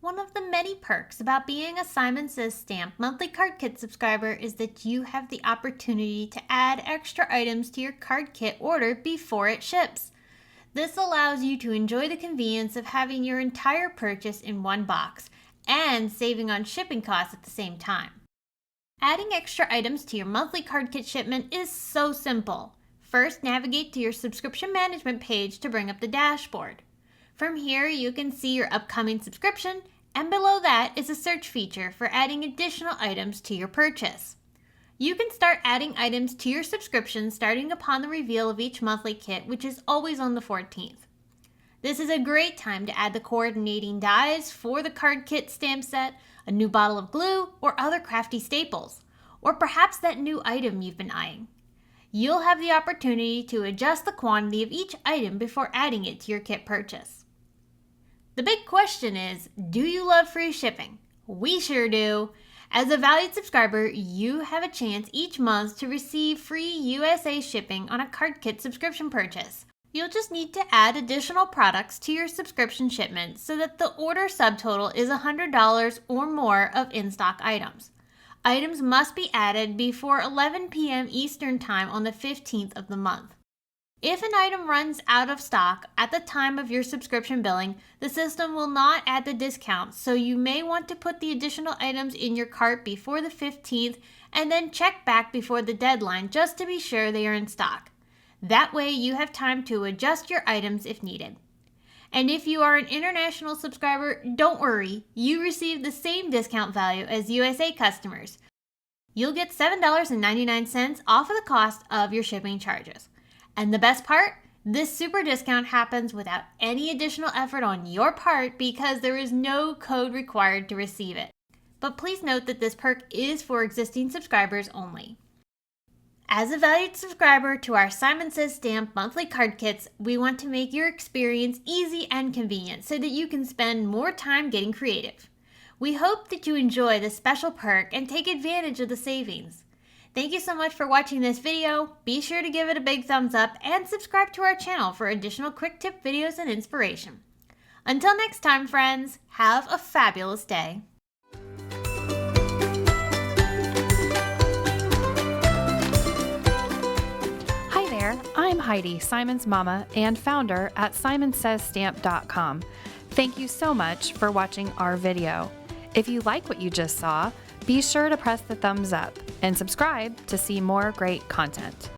One of the many perks about being a Simon Says Stamp monthly card kit subscriber is that you have the opportunity to add extra items to your card kit order before it ships. This allows you to enjoy the convenience of having your entire purchase in one box and saving on shipping costs at the same time. Adding extra items to your monthly card kit shipment is so simple. First, navigate to your subscription management page to bring up the dashboard. From here, you can see your upcoming subscription, and below that is a search feature for adding additional items to your purchase. You can start adding items to your subscription starting upon the reveal of each monthly kit, which is always on the 14th. This is a great time to add the coordinating dies for the card kit stamp set, a new bottle of glue, or other crafty staples, or perhaps that new item you've been eyeing. You'll have the opportunity to adjust the quantity of each item before adding it to your kit purchase. The big question is, do you love free shipping? We sure do. As a valued subscriber, you have a chance each month to receive free USA shipping on a card kit subscription purchase. You'll just need to add additional products to your subscription shipment so that the order subtotal is $100 or more of in-stock items. Items must be added before 11 p.m. Eastern Time on the 15th of the month. If an item runs out of stock at the time of your subscription billing, the system will not add the discount, so you may want to put the additional items in your cart before the 15th and then check back before the deadline just to be sure they are in stock. That way you have time to adjust your items if needed. And if you are an international subscriber, don't worry, you receive the same discount value as USA customers. You'll get $7.99 off of the cost of your shipping charges. And the best part? This super discount happens without any additional effort on your part because there is no code required to receive it. But please note that this perk is for existing subscribers only. As a valued subscriber to our Simon Says Stamp monthly card kits, we want to make your experience easy and convenient so that you can spend more time getting creative. We hope that you enjoy this special perk and take advantage of the savings. Thank you so much for watching this video. Be sure to give it a big thumbs up and subscribe to our channel for additional quick tip videos and inspiration. Until next time, friends, have a fabulous day. Hi there, I'm Heidi, Simon's mama and founder at SimonSaysStamp.com. Thank you so much for watching our video. If you like what you just saw, be sure to press the thumbs up and subscribe to see more great content.